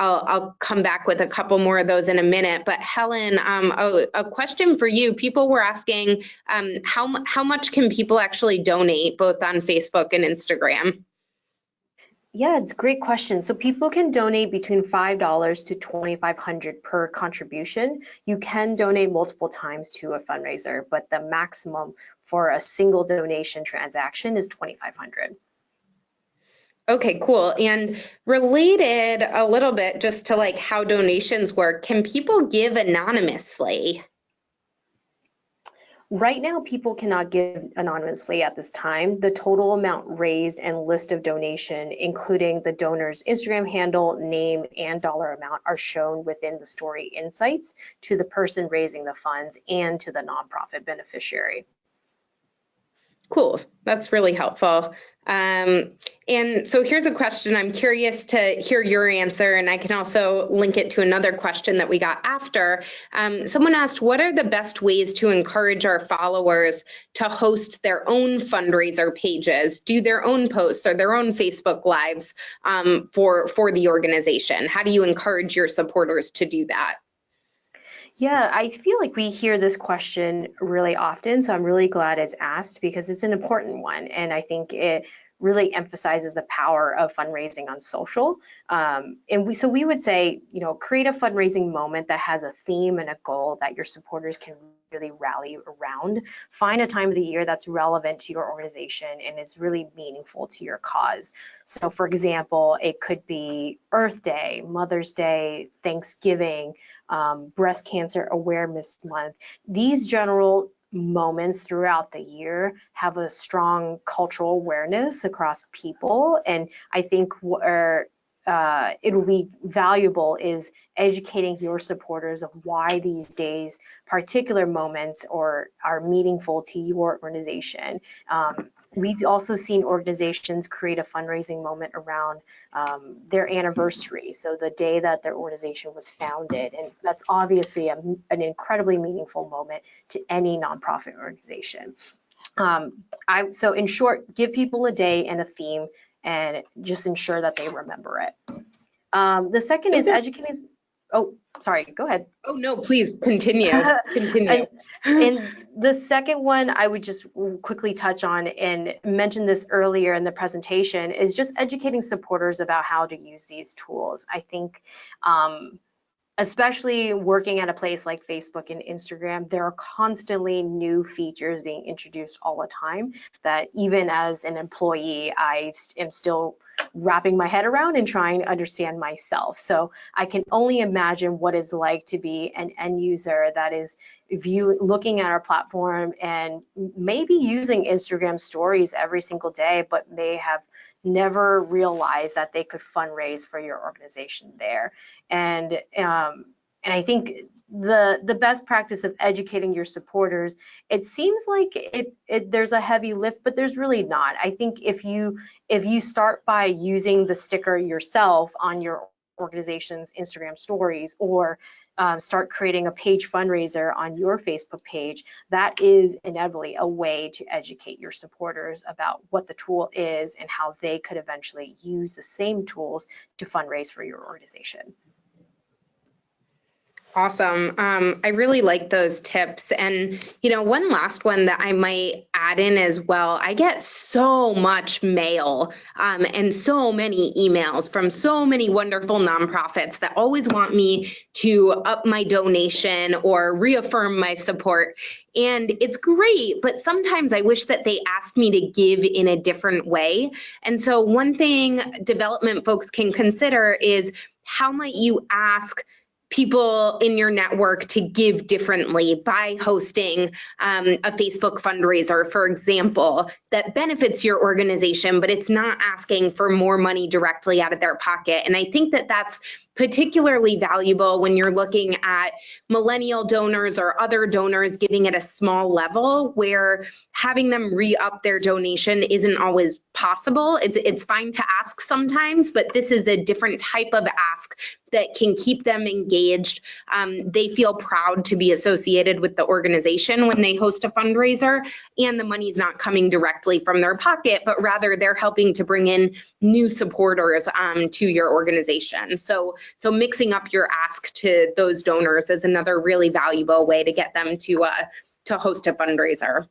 I'll come back with a couple more of those in a minute, but Helen, a question for you. People were asking how much can people actually donate both on Facebook and Instagram? Yeah, it's a great question. So people can donate between $5 to $2,500 per contribution. You can donate multiple times to a fundraiser, but the maximum for a single donation transaction is $2,500. Okay, cool. And related a little bit just to like how donations work, can people give anonymously? Right now, people cannot give anonymously at this time. The total amount raised and list of donation, including the donor's Instagram handle, name, and dollar amount, are shown within the story insights to the person raising the funds and to the nonprofit beneficiary. Cool, that's really helpful. And so here's a question. I'm curious to hear your answer, and I can also link it to another question that we got after. Someone asked, what are the best ways to encourage our followers to host their own fundraiser pages, do their own posts or their own Facebook Lives for the organization? How do you encourage your supporters to do that? Yeah, I feel like we hear this question really often, so I'm really glad it's asked because it's an important one, and I think it really emphasizes the power of fundraising on social. And we would say, you know, create a fundraising moment that has a theme and a goal that your supporters can really rally around. Find a time of the year that's relevant to your organization and is really meaningful to your cause. So for example, it could be Earth Day, Mother's Day, Thanksgiving, Breast Cancer Awareness Month. These general moments throughout the year have a strong cultural awareness across people, and I think where it will be valuable is educating your supporters of why these days, particular moments, are meaningful to your organization. We've also seen organizations create a fundraising moment around their anniversary, so the day that their organization was founded, and that's obviously an incredibly meaningful moment to any nonprofit organization. So in short, give people a day and a theme and just ensure that they remember it. The second is educating. Oh, sorry, go ahead. Oh, no, please continue. Continue. And the second one I would just quickly touch on and mention this earlier in the presentation is just educating supporters about how to use these tools. I think especially working at a place like Facebook and Instagram, there are constantly new features being introduced all the time that even as an employee, I am still wrapping my head around and trying to understand myself. So I can only imagine what it's like to be an end user that is looking at our platform and maybe using Instagram stories every single day, but may have never realized that they could fundraise for your organization there. And And I think the best practice of educating your supporters, it seems like there's a heavy lift, but there's really not. I think if you start by using the sticker yourself on your organization's Instagram stories, or start creating a page fundraiser on your Facebook page, that is inevitably a way to educate your supporters about what the tool is and how they could eventually use the same tools to fundraise for your organization. Awesome. I really like those tips. And, one last one that I might add in as well. I get so much mail and so many emails from so many wonderful nonprofits that always want me to up my donation or reaffirm my support. And it's great, but sometimes I wish that they asked me to give in a different way. And so one thing development folks can consider is, how might you ask people in your network to give differently by hosting a Facebook fundraiser, for example, that benefits your organization, but it's not asking for more money directly out of their pocket. And I think that that's particularly valuable when you're looking at millennial donors or other donors giving at a small level, where having them re-up their donation isn't always possible. It's fine to ask sometimes, but this is a different type of ask that can keep them engaged. They feel proud to be associated with the organization when they host a fundraiser, and the money's not coming directly from their pocket, but rather they're helping to bring in new supporters to your organization. So mixing up your ask to those donors is another really valuable way to get them to host a fundraiser.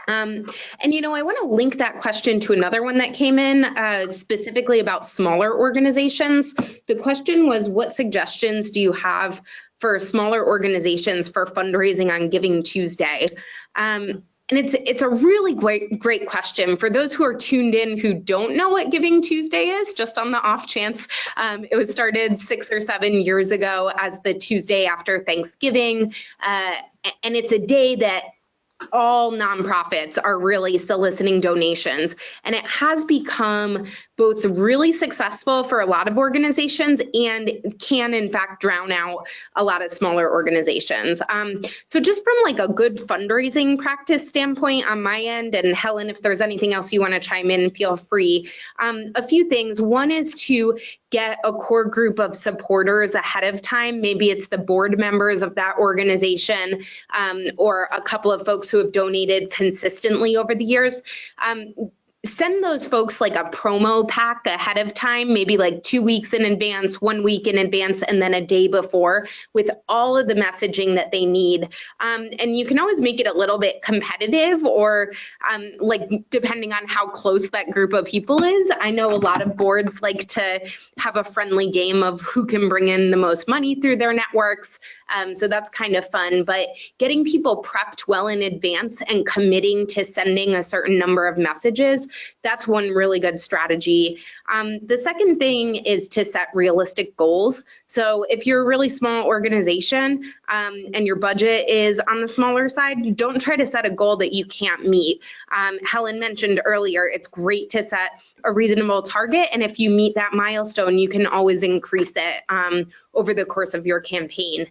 And I want to link that question to another one that came in specifically about smaller organizations. The question was, what suggestions do you have for smaller organizations for fundraising on Giving Tuesday? And it's a really great question. For those who are tuned in who don't know what Giving Tuesday is, just on the off chance, it was started 6 or 7 years ago as the Tuesday after Thanksgiving. And it's a day that all nonprofits are really soliciting donations, and it has become both really successful for a lot of organizations and can in fact drown out a lot of smaller organizations. So just from like a good fundraising practice standpoint on my end, and Helen, if there's anything else you want to chime in, feel free. A few things. One is to get a core group of supporters ahead of time. Maybe it's the board members of that organization or a couple of folks who have donated consistently over the years. Send those folks like a promo pack ahead of time, maybe like 2 weeks in advance, 1 week in advance, and then a day before, with all of the messaging that they need. And you can always make it a little bit competitive, or like depending on how close that group of people is. I know a lot of boards like to have a friendly game of who can bring in the most money through their networks. So that's kind of fun, but getting people prepped well in advance and committing to sending a certain number of messages, that's one really good strategy. The second thing is to set realistic goals. So if you're a really small organization and your budget is on the smaller side, don't try to set a goal that you can't meet. Helen mentioned earlier, it's great to set a reasonable target, and if you meet that milestone, you can always increase it over the course of your campaign.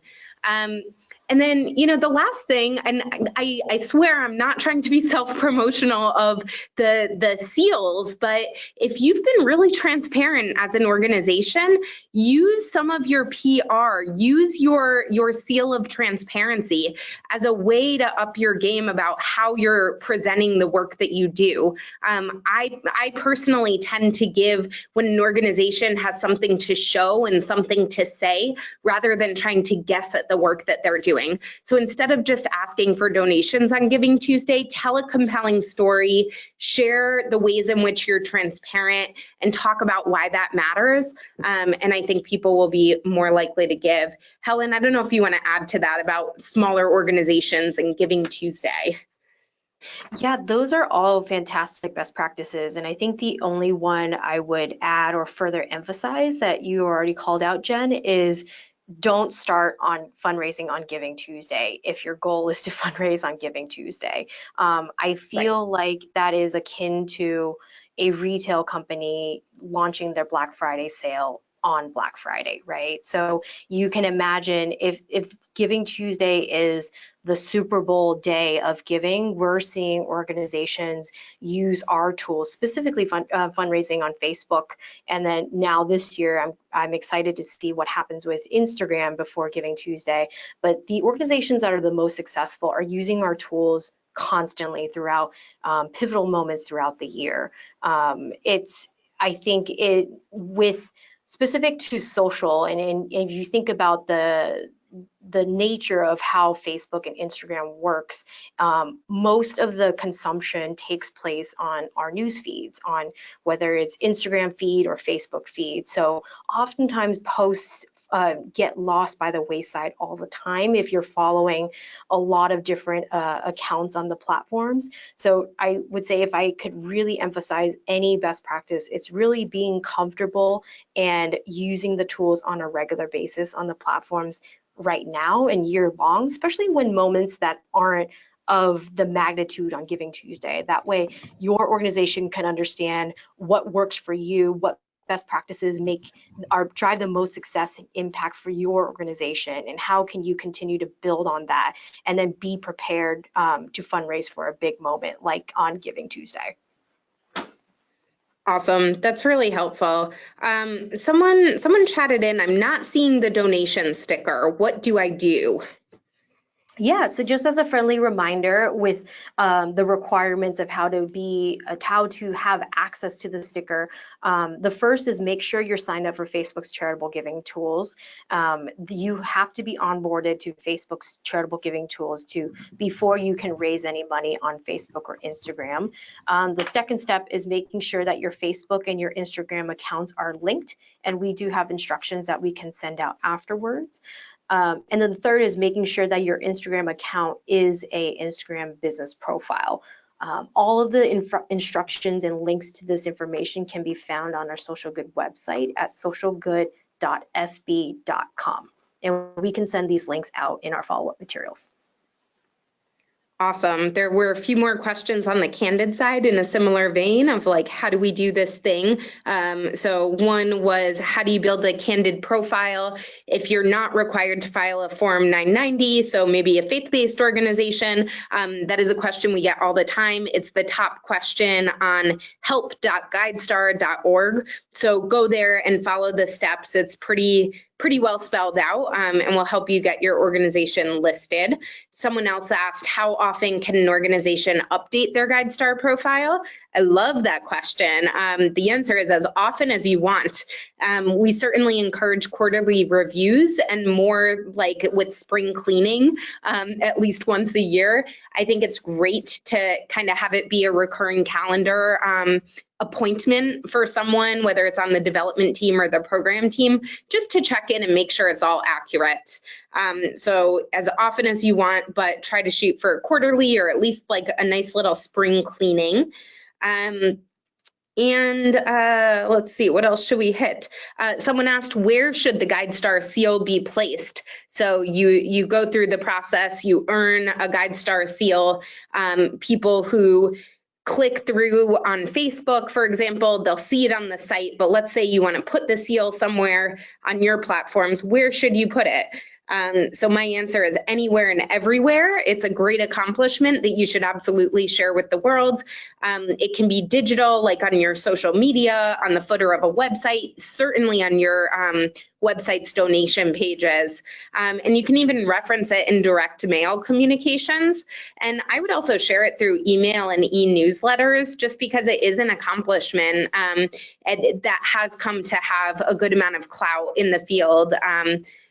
And then, the last thing, and I swear I'm not trying to be self-promotional of the seals, but if you've been really transparent as an organization, use some of your PR, use your seal of transparency as a way to up your game about how you're presenting the work that you do. I personally tend to give when an organization has something to show and something to say, rather than trying to guess at the work that they're doing. So instead of just asking for donations on Giving Tuesday, tell a compelling story, share the ways in which you're transparent, and talk about why that matters. And I think people will be more likely to give. Helen, I don't know if you want to add to that about smaller organizations and Giving Tuesday. Yeah, those are all fantastic best practices. And I think the only one I would add or further emphasize that you already called out, Jen, is don't start on fundraising on Giving Tuesday if your goal is to fundraise on Giving Tuesday. I feel like that is akin to a retail company launching their Black Friday sale on Black Friday, right? So you can imagine if Giving Tuesday is the Super Bowl day of giving, we're seeing organizations use our tools, specifically fundraising on Facebook. And then now this year, I'm excited to see what happens with Instagram before Giving Tuesday. But the organizations that are the most successful are using our tools constantly throughout pivotal moments throughout the year. I think with specific to social, and if you think about the nature of how Facebook and Instagram works, most of the consumption takes place on our news feeds, on whether it's Instagram feed or Facebook feed. So oftentimes posts get lost by the wayside all the time if you're following a lot of different accounts on the platforms. So I would say if I could really emphasize any best practice, it's really being comfortable and using the tools on a regular basis on the platforms right now and year long, especially when moments that aren't of the magnitude on Giving Tuesday. That way your organization can understand what works for you, what best practices drive the most success and impact for your organization, and how can you continue to build on that and then be prepared to fundraise for a big moment like on Giving Tuesday. Awesome. That's really helpful. Someone chatted in, I'm not seeing the donation sticker. What do I do? Yeah, so just as a friendly reminder with the requirements of how to have access to the sticker, the first is make sure you're signed up for Facebook's charitable giving tools. You have to be onboarded to Facebook's charitable giving tools before you can raise any money on Facebook or Instagram. The second step is making sure that your Facebook and your Instagram accounts are linked, and we do have instructions that we can send out afterwards. And then the third is making sure that your Instagram account is a Instagram business profile. All of the instructions and links to this information can be found on our Social Good website at socialgood.fb.com. And we can send these links out in our follow-up materials. Awesome. There were a few more questions on the Candid side in a similar vein of like, how do we do this thing? So one was, how do you build a Candid profile if you're not required to file a Form 990? So maybe a faith-based organization. That is a question we get all the time. It's the top question on help.guidestar.org. So go there and follow the steps. It's pretty well spelled out, and will help you get your organization listed. Someone else asked, how often can an organization update their GuideStar profile? I love that question. The answer is as often as you want. We certainly encourage quarterly reviews, and more like with spring cleaning, at least once a year. I think it's great to kind of have it be a recurring calendar appointment for someone, whether it's on the development team or the program team, just to check in and make sure it's all accurate. So as often as you want, but try to shoot for quarterly or at least like a nice little spring cleaning. Let's see, what else should we hit? Someone asked, where should the GuideStar seal be placed? So you go through the process, you earn a GuideStar seal. People who click through on Facebook, for example, they'll see it on the site, but let's say you want to put the seal somewhere on your platforms, where should you put it? So my answer is anywhere and everywhere. It's a great accomplishment that you should absolutely share with the world. It can be digital, like on your social media, on the footer of a website, certainly on your website's donation pages. And you can even reference it in direct mail communications. And I would also share it through email and e-newsletters, just because it is an accomplishment that has come to have a good amount of clout in the field.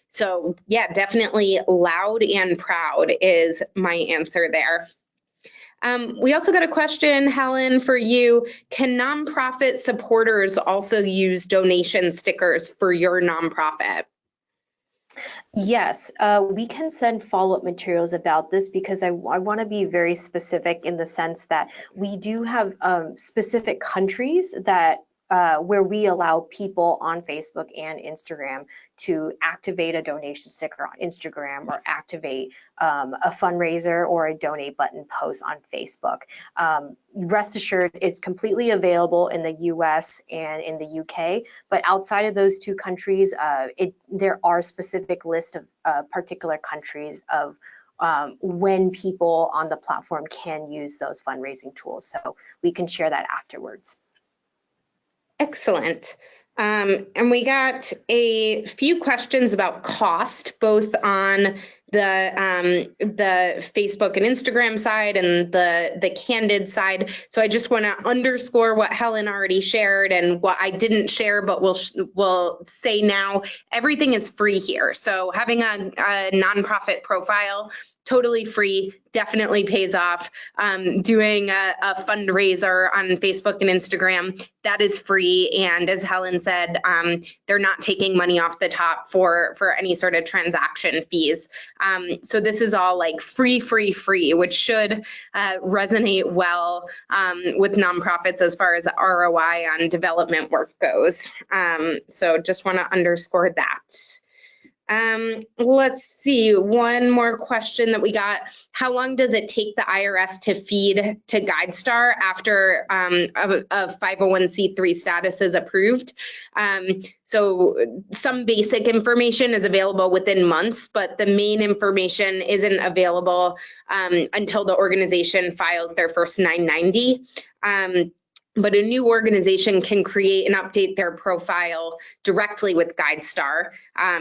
So yeah, definitely loud and proud is my answer there. We also got a question, Helen, for you. Can nonprofit supporters also use donation stickers for your nonprofit? Yes, we can send follow-up materials about this, because I want to be very specific in the sense that we do have specific countries that where we allow people on Facebook and Instagram to activate a donation sticker on Instagram or activate a fundraiser or a donate button post on Facebook. Rest assured, it's completely available in the US and in the UK, but outside of those two countries, there are specific lists of particular countries of when people on the platform can use those fundraising tools. So we can share that afterwards. Excellent. And we got a few questions about cost, both on the Facebook and Instagram side and the Candid side. So I just want to underscore what Helen already shared and what I didn't share, but we'll say now. Everything is free here. So having a nonprofit profile, totally free, definitely pays off. Doing a fundraiser on Facebook and Instagram, that is free. And as Helen said, they're not taking money off the top for any sort of transaction fees. So this is all like free, which should resonate well with nonprofits as far as ROI on development work goes. So just want to underscore that. Let's see, one more question that we got. How long does it take the IRS to feed to GuideStar after a 501c3 status is approved? So some basic information is available within months, but the main information isn't available until the organization files their first 990. But a new organization can create and update their profile directly with GuideStar.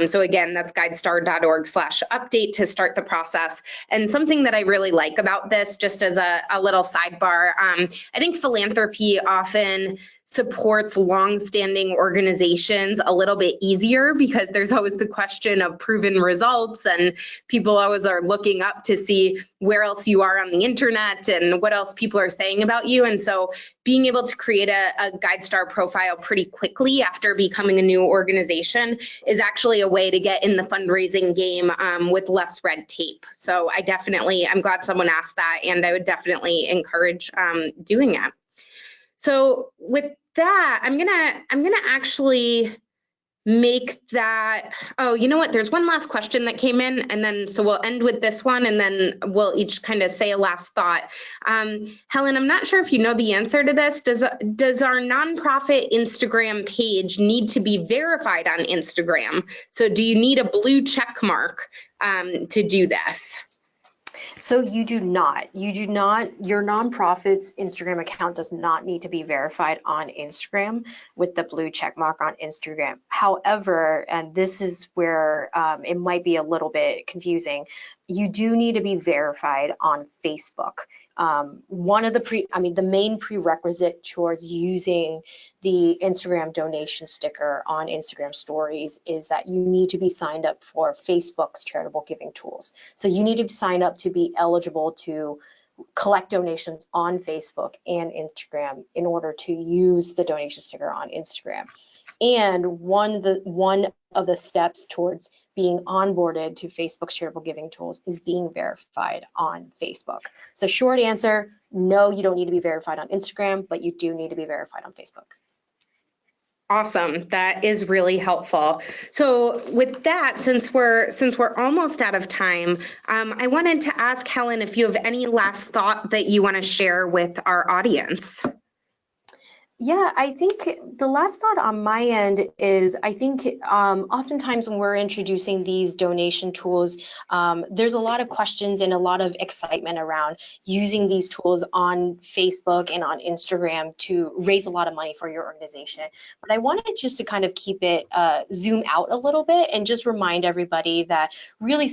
So again, that's guidestar.org/update to start the process. And something that I really like about this, just as a little sidebar, I think philanthropy often supports longstanding organizations a little bit easier because there's always the question of proven results, and people always are looking up to see where else you are on the internet and what else people are saying about you. And so being able to create a GuideStar profile pretty quickly after becoming a new organization is actually a way to get in the fundraising game with less red tape. So I'm glad someone asked that, and I would definitely encourage doing it. So with that, I'm gonna actually make that. Oh, you know what? There's one last question that came in, and then so we'll end with this one, and then we'll each kind of say a last thought. Helen, I'm not sure if you know the answer to this. Does our nonprofit Instagram page need to be verified on Instagram? So do you need a blue check mark to do this? So you do not. Your nonprofit's Instagram account does not need to be verified on Instagram with the blue check mark on Instagram. However, and this is where it might be a little bit confusing, you do need to be verified on Facebook. The main prerequisite towards using the Instagram donation sticker on Instagram stories is that you need to be signed up for Facebook's charitable giving tools. So you need to sign up to be eligible to collect donations on Facebook and Instagram in order to use the donation sticker on Instagram. And one of the steps towards being onboarded to Facebook's charitable giving tools is being verified on Facebook. So short answer, no, you don't need to be verified on Instagram, but you do need to be verified on Facebook. Awesome, that is really helpful. So with that, since we're almost out of time, I wanted to ask Helen if you have any last thought that you want to share with our audience. Yeah, I think the last thought on my end is I think oftentimes when we're introducing these donation tools, there's a lot of questions and a lot of excitement around using these tools on Facebook and on Instagram to raise a lot of money for your organization. But I wanted just to kind of keep it zoom out a little bit and just remind everybody that really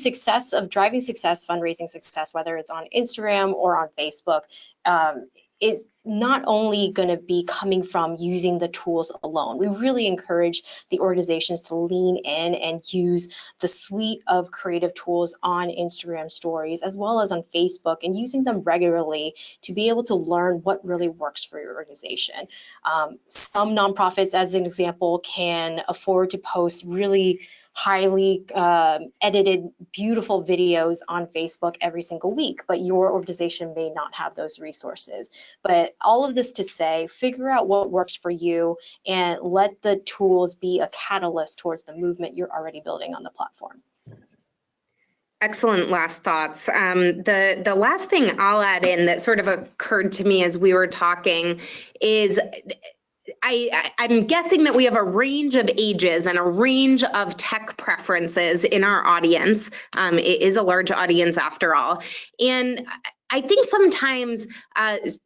driving success, fundraising success, whether it's on Instagram or on Facebook, is not only going to be coming from using the tools alone. We really encourage the organizations to lean in and use the suite of creative tools on Instagram stories as well as on Facebook, and using them regularly to be able to learn what really works for your organization. Some nonprofits, as an example, can afford to post really highly edited, beautiful videos on Facebook every single week, but your organization may not have those resources. But all of this to say, figure out what works for you and let the tools be a catalyst towards the movement you're already building on the platform. Excellent last thoughts. The last thing I'll add in that sort of occurred to me as we were talking is I'm guessing that we have a range of ages and a range of tech preferences in our audience. It is a large audience after all. And I think sometimes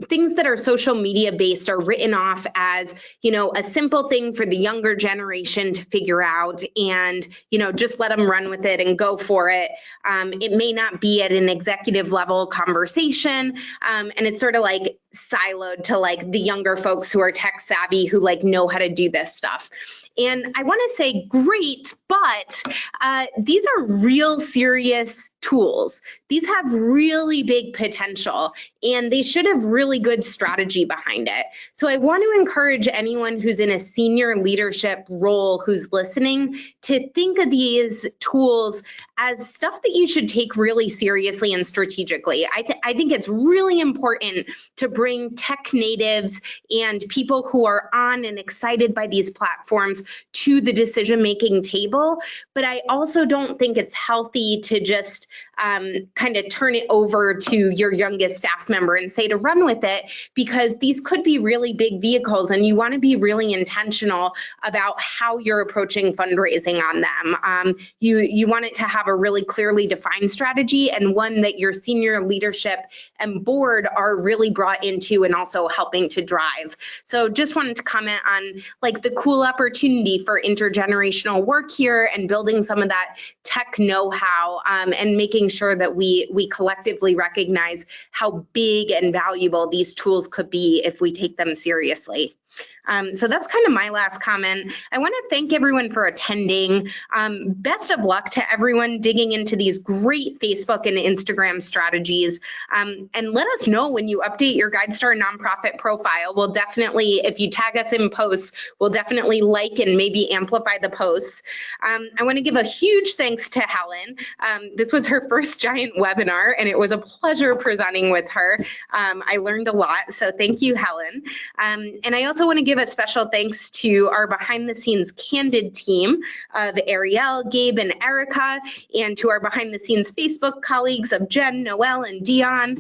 things that are social media based are written off as, a simple thing for the younger generation to figure out and, just let them run with it and go for it. It may not be at an executive level conversation. And it's sort of like siloed to like the younger folks who are tech savvy, who like know how to do this stuff. And I want to say, great, but these are real serious tools. These have really big potential and they should have really good strategy behind it. So I want to encourage anyone who's in a senior leadership role who's listening to think of these tools as stuff that you should take really seriously and strategically. I think it's really important to bring tech natives and people who are on and excited by these platforms to the decision-making table. But I also don't think it's healthy to just kind of turn it over to your youngest staff member and say to run with it, because these could be really big vehicles and you want to be really intentional about how you're approaching fundraising on them. You want it to have a really clearly defined strategy and one that your senior leadership and board are really brought into and also helping to drive. So just wanted to comment on like the cool opportunity for intergenerational work here and building some of that tech know-how and making sure that we collectively recognize how big and valuable these tools could be if we take them seriously. So that's kind of my last comment. I want to thank everyone for attending. Best of luck to everyone digging into these great Facebook and Instagram strategies. And let us know when you update your GuideStar nonprofit profile. We'll definitely, if you tag us in posts, we'll definitely like and maybe amplify the posts. I want to give a huge thanks to Helen. This was her first giant webinar and it was a pleasure presenting with her. I learned a lot, so thank you, Helen. And I also want to give a special thanks to our behind the scenes Candid team of Ariel, Gabe, and Erica, and to our behind the scenes Facebook colleagues of Jen, Noel, and Dion.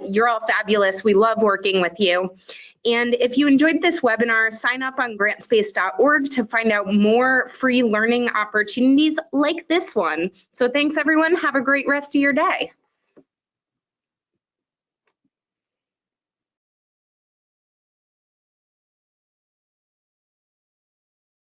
You're all fabulous. We love working with you. And if you enjoyed this webinar, sign up on grantspace.org to find out more free learning opportunities like this one. So thanks everyone. Have a great rest of your day.